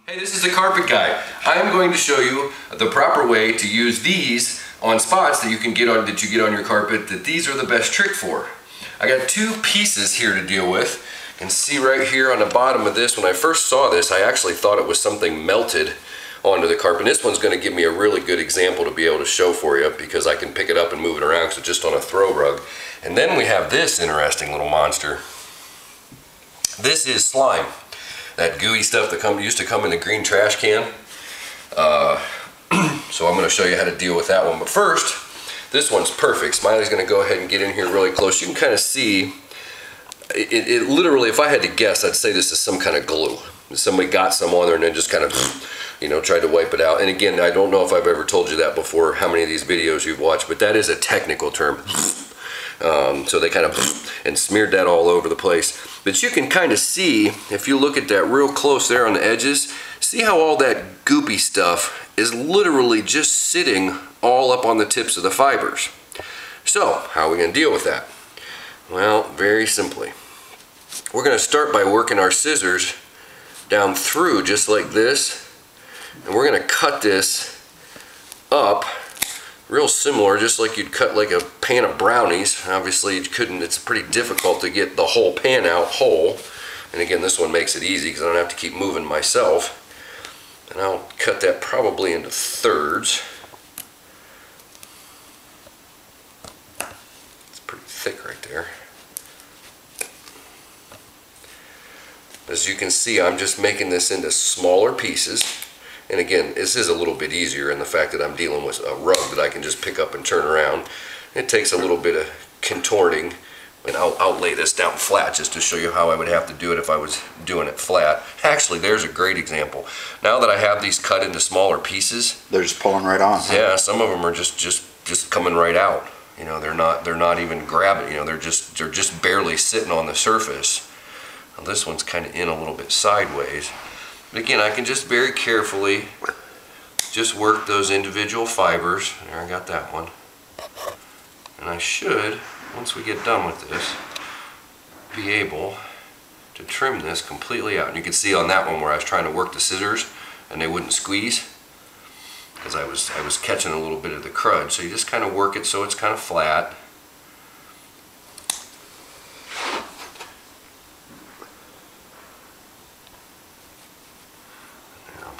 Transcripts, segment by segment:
Hey, this is the Carpet Guy. I'm going to show you the proper way to use these on spots that you get on your carpet, that these are the best trick for. I got two pieces here to deal with. You can see right here on the bottom of this, when I first saw this, I actually thought it was something melted onto the carpet. And this one's going to give me a really good example to be able to show for you, because I can pick it up and move it around because it's just on a throw rug. And then we have this interesting little monster. This is slime. That gooey stuff that used to come in the green trash can. So I'm going to show you how to deal with that one. But first, this one's perfect. Smiley's going to go ahead and get in here really close. You can kind of see, it literally, if I had to guess, I'd say this is some kind of glue. Somebody got some on there and then just kind of, tried to wipe it out. And again, I don't know if I've ever told you that before, how many of these videos you've watched, but that is a technical term. So they kind of and smeared that all over the place. But you can kind of see, if you look at that real close there on the edges, see how all that goopy stuff is literally just sitting all up on the tips of the fibers. So how are we going to deal with that? Well, very simply. We're going to start by working our scissors down through just like this, and we're going to cut this up real similar, just like you'd cut like a pan of brownies. Obviously you couldn't, it's pretty difficult to get the whole pan out whole. And again, this one makes it easy because I don't have to keep moving myself. And I'll cut that probably into thirds. It's pretty thick right there. As you can see, I'm just making this into smaller pieces. And again, this is a little bit easier in the fact that I'm dealing with a rug that I can just pick up and turn around. It takes a little bit of contorting, and I'll lay this down flat just to show you how I would have to do it if I was doing it flat. Actually, there's a great example. Now that I have these cut into smaller pieces, they're just pulling right on. Huh? Yeah, some of them are just coming right out. They're not even grabbing. They're just barely sitting on the surface. Now, this one's kind of in a little bit sideways. But again, I can just very carefully just work those individual fibers. There, I got that one. And I should, once we get done with this, be able to trim this completely out. And you can see on that one where I was trying to work the scissors and they wouldn't squeeze, because I was catching a little bit of the crud. So you just kind of work it so it's kind of flat.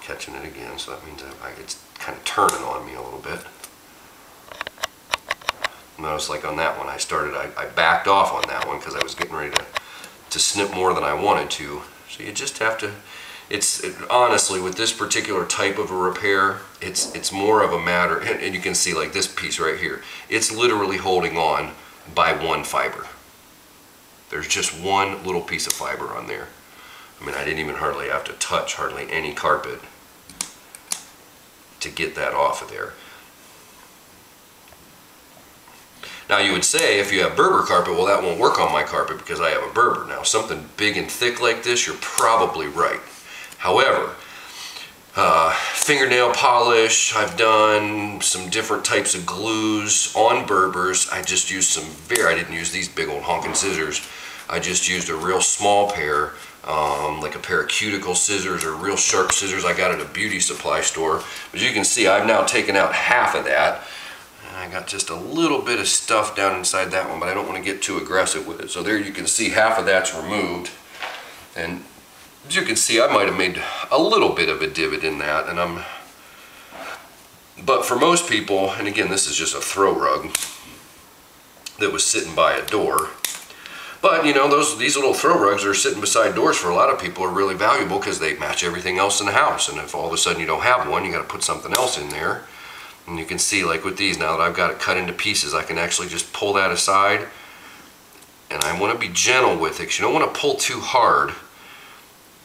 Catching it again, so that means it's kind of turning on me a little bit. Notice like on that one I backed off on that one because I was getting ready to snip more than I wanted to. So you just have to, honestly, with this particular type of a repair, it's more of a matter, and you can see like this piece right here, it's literally holding on by one fiber. There's just one little piece of fiber on there. I mean, I didn't even hardly have to touch hardly any carpet to get that off of there. Now you would say, if you have Berber carpet, well, that won't work on my carpet because I have a Berber. Now something big and thick like this, you're probably right. However, fingernail polish, I've done some different types of glues on Berbers. I just used I didn't use these big old honking scissors. I just used a real small pair, like a pair of cuticle scissors or real sharp scissors I got at a beauty supply store. As you can see, I've now taken out half of that. And I got just a little bit of stuff down inside that one, but I don't want to get too aggressive with it. So there you can see half of that's removed. And as you can see, I might have made a little bit of a divot in that. But for most people, and again, this is just a throw rug that was sitting by a door. But these little throw rugs that are sitting beside doors for a lot of people are really valuable because they match everything else in the house. And if all of a sudden you don't have one, you got to put something else in there. And you can see, like with these, now that I've got it cut into pieces, I can actually just pull that aside. And I want to be gentle with it because you don't want to pull too hard.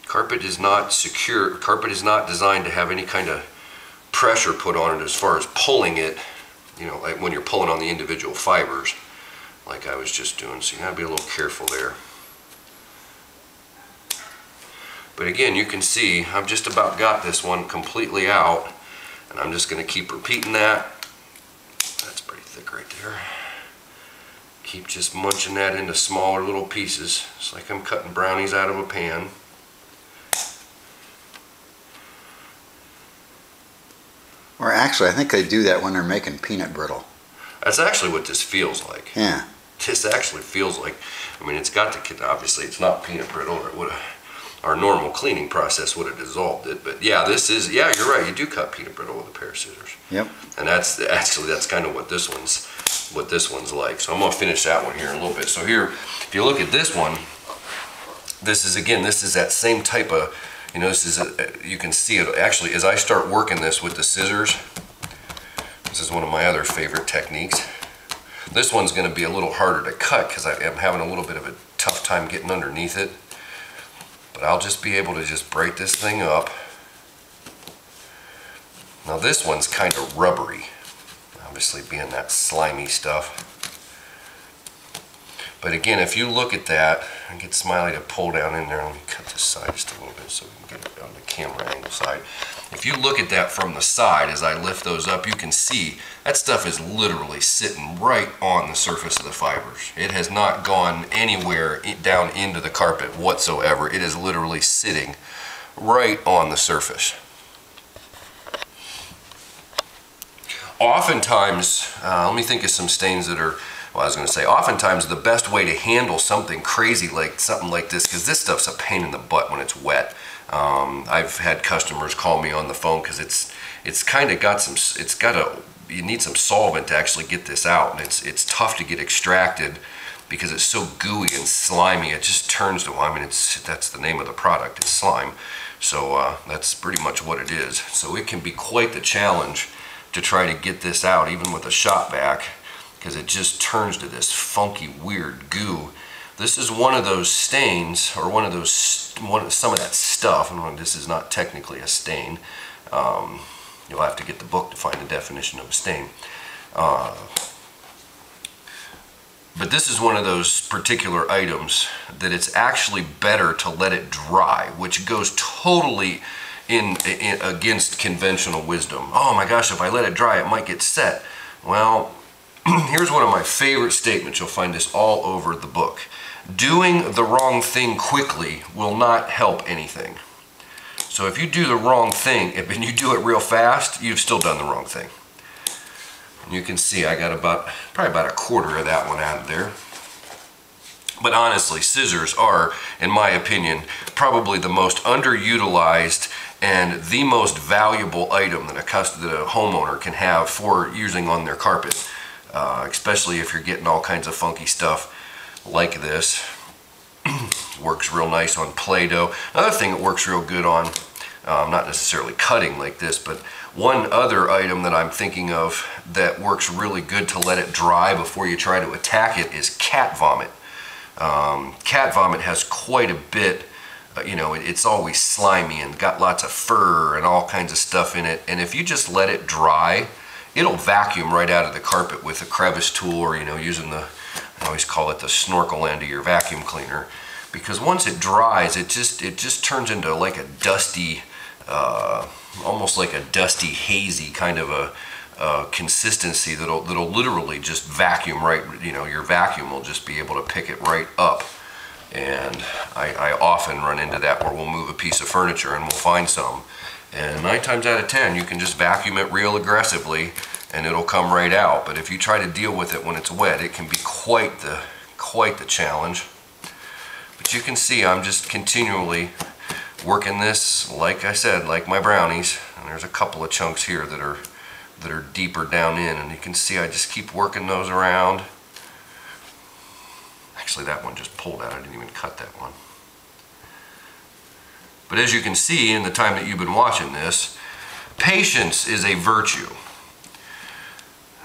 Carpet is not secure. Carpet is not designed to have any kind of pressure put on it as far as pulling it, like when you're pulling on the individual fibers, like I was just doing. So you gotta be a little careful there. But again, you can see I've just about got this one completely out, and I'm just gonna keep repeating that. That's pretty thick right there. Keep just munching that into smaller little pieces. It's like I'm cutting brownies out of a pan. Actually, I think they do that when they're making peanut brittle. That's actually what this feels like. Yeah. This actually feels like, I mean, it's got to, obviously it's not peanut brittle, or it would have, our normal cleaning process would have dissolved it. But yeah, this is, yeah, you're right. You do cut peanut brittle with a pair of scissors. Yep. And that's kind of what this one's like. So I'm gonna finish that one here in a little bit. So here, if you look at this one, this is that same type of, you know, this is you can see it actually as I start working this with the scissors. This is one of my other favorite techniques. This one's going to be a little harder to cut because I am having a little bit of a tough time getting underneath it. But I'll just be able to just break this thing up. Now this one's kind of rubbery, obviously being that slimy stuff. But again, if you look at that, and get Smiley to pull down in there, let me cut this side just a little bit so we can get it on the camera angle side. If you look at that from the side, as I lift those up, you can see that stuff is literally sitting right on the surface of the fibers. It has not gone anywhere down into the carpet whatsoever. It is literally sitting right on the surface. Oftentimes, let me think of some stains that are, well, I was going to say, oftentimes the best way to handle something crazy like something like this, because this stuff's a pain in the butt when it's wet. I've had customers call me on the phone because it's kind of got some, you need some solvent to actually get this out, and it's tough to get extracted because it's so gooey and slimy. It just turns to, I mean, that's the name of the product, it's slime. So that's pretty much what it is. So it can be quite the challenge to try to get this out, even with a shop vac, because it just turns to this funky, weird goo. This is one of those stains, or some of that stuff, and this is not technically a stain. You'll have to get the book to find the definition of a stain. But this is one of those particular items that it's actually better to let it dry, which goes totally against conventional wisdom. Oh my gosh, if I let it dry, it might get set. Well, here's one of my favorite statements. You'll find this all over the book. Doing the wrong thing quickly will not help anything. So if you do the wrong thing, and you do it real fast, you've still done the wrong thing. And you can see I got probably about a quarter of that one out of there. But honestly, scissors are, in my opinion, probably the most underutilized and the most valuable item that a homeowner can have for using on their carpet, especially if you're getting all kinds of funky stuff like this. Works real nice on Play-Doh. Another thing it works real good on, not necessarily cutting like this, but one other item that I'm thinking of that works really good to let it dry before you try to attack it is cat vomit. Cat vomit has quite a bit, you know, it's always slimy and got lots of fur and all kinds of stuff in it. And if you just let it dry, it'll vacuum right out of the carpet with a crevice tool, or, you know, using I always call it the snorkel end of your vacuum cleaner. Because once it dries, it just turns into like a dusty, almost like a dusty, hazy kind of a consistency that'll literally just vacuum right, you know, your vacuum will just be able to pick it right up. And I often run into that where we'll move a piece of furniture and we'll find some. And 9 times out of 10, you can just vacuum it real aggressively and it'll come right out. But if you try to deal with it when it's wet, it can be quite the challenge. But you can see I'm just continually working this, like I said, like my brownies. And there's a couple of chunks here that are deeper down in, and you can see I just keep working those around. Actually, that one just pulled out. I didn't even cut that one. But as you can see in the time that you've been watching this, patience is a virtue.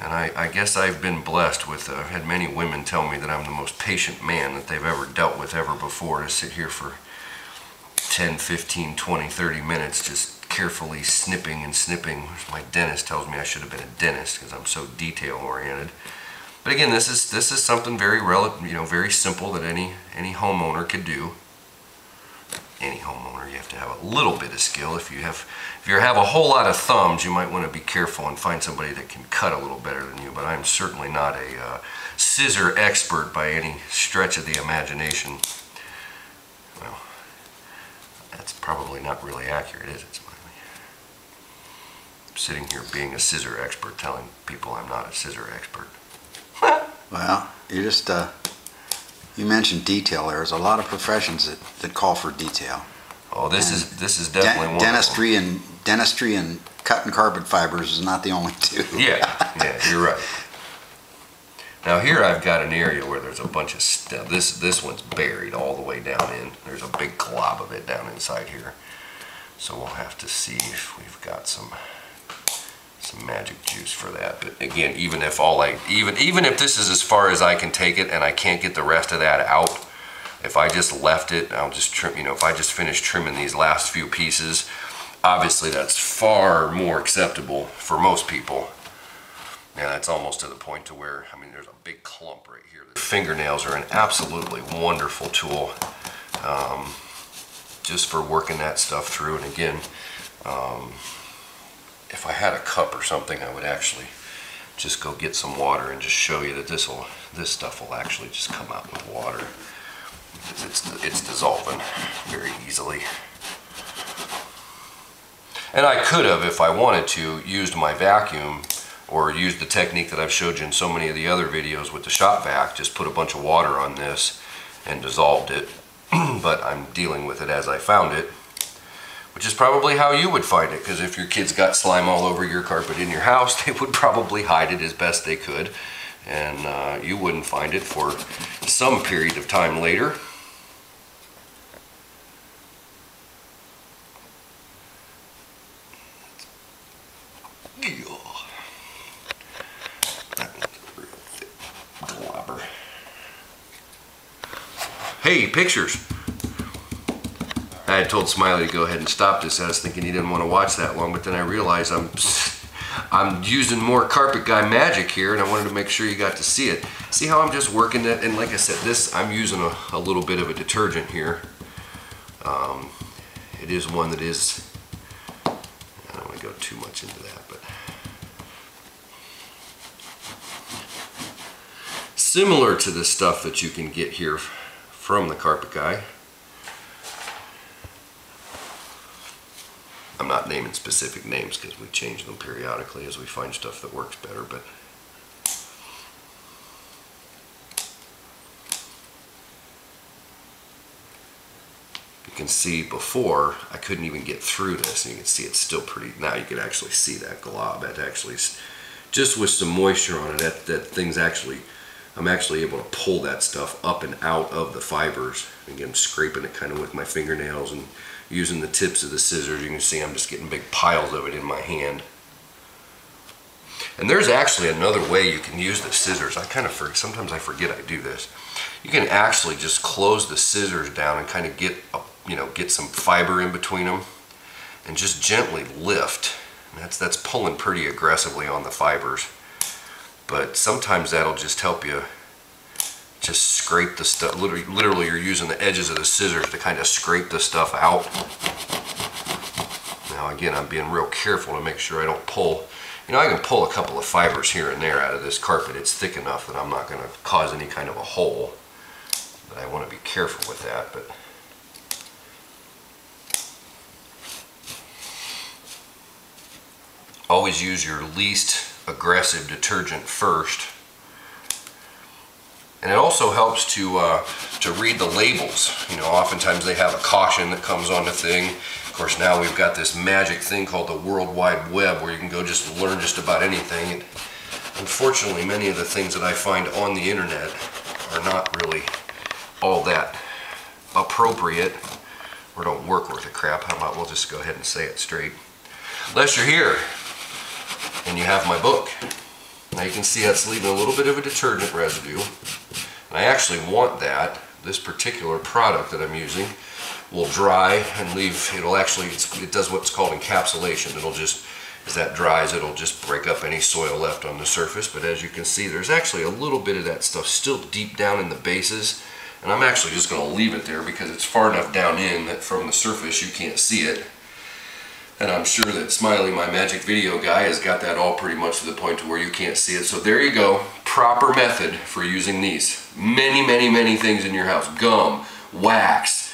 And I guess I've been blessed with, I've had many women tell me that I'm the most patient man that they've ever dealt with ever before, to sit here for 10, 15, 20, 30 minutes just carefully snipping and snipping. My dentist tells me I should have been a dentist because I'm so detail oriented. But again, this is something very very simple that any homeowner could do. Any homeowner, you have to have a little bit of skill. If you have a whole lot of thumbs, you might want to be careful and find somebody that can cut a little better than you. But I'm certainly not a scissor expert by any stretch of the imagination. Well, that's probably not really accurate, is it, Smiley? sitting here being a scissor expert, telling people I'm not a scissor expert. Well, you just, you mentioned detail. There's a lot of professions that call for detail. Oh, this is definitely one. Dentistry and cutting carpet fibers is not the only two. Yeah, you're right. Now here I've got an area where there's a bunch of stuff. This one's buried all the way down in. There's a big glob of it down inside here. So we'll have to see if we've got some magic juice for that. But again, even if this is as far as I can take it and I can't get the rest of that out, if I just left it, I'll just trim, if I just finish trimming these last few pieces, obviously that's far more acceptable for most people. And that's almost to the point to where, I mean, there's a big clump right here. The fingernails are an absolutely wonderful tool, just for working that stuff through. And again, if I had a cup or something, I would actually just go get some water and just show you that this stuff will actually just come out with water. It's dissolving very easily. And I could have, if I wanted to, used my vacuum or used the technique that I've showed you in so many of the other videos with the shop vac, just put a bunch of water on this and dissolved it. But I'm dealing with it as I found it, which is probably how you would find it, because if your kids got slime all over your carpet in your house, they would probably hide it as best they could, and you wouldn't find it for some period of time later. Hey, pictures. I had told Smiley to go ahead and stop this. I was thinking he didn't want to watch that long, but then I realized I'm using more Carpet Guy magic here, and I wanted to make sure you got to see it. See how I'm just working that? And like I said, I'm using a little bit of a detergent here. It is one that is, I don't want to go too much into that, but similar to the stuff that you can get here from the Carpet Guy. I'm not naming specific names because we change them periodically as we find stuff that works better, but you can see before I couldn't even get through this, and you can see it's still pretty. Now you can actually see that glob. That actually, just with some moisture on it, that thing's actually, I'm actually able to pull that stuff up and out of the fibers. Again, I'm scraping it kind of with my fingernails and using the tips of the scissors. You can see I'm just getting big piles of it in my hand. And there's actually another way you can use the scissors. Sometimes I forget I do this. You can actually just close the scissors down and kind of get some fiber in between them and just gently lift. And that's pulling pretty aggressively on the fibers. But sometimes that'll just help you just scrape the stuff. Literally you're using the edges of the scissors to kind of scrape the stuff out. Now again, I'm being real careful to make sure I don't pull. I can pull a couple of fibers here and there out of this carpet. It's thick enough that I'm not going to cause any kind of a hole. But I want to be careful with that. But always use your least aggressive detergent first. And it also helps to read the labels. Oftentimes they have a caution that comes on the thing. Of course, now we've got this magic thing called the World Wide Web, where you can go just learn just about anything. And unfortunately, many of the things that I find on the internet are not really all that appropriate, or don't work worth a crap. How about we'll just go ahead and say it straight. Unless you're here and you have my book. Now you can see that's leaving a little bit of a detergent residue. And I actually want that. This particular product that I'm using will dry and leave, it does what's called encapsulation. It'll just, as that dries, it'll just break up any soil left on the surface. But as you can see, there's actually a little bit of that stuff still deep down in the bases. And I'm actually just going to leave it there because it's far enough down in that from the surface you can't see it. And I'm sure that Smiley, my magic video guy, has got that all pretty much to the point to where you can't see it. So there you go. Proper method for using these. Many, many, many things in your house. Gum, wax,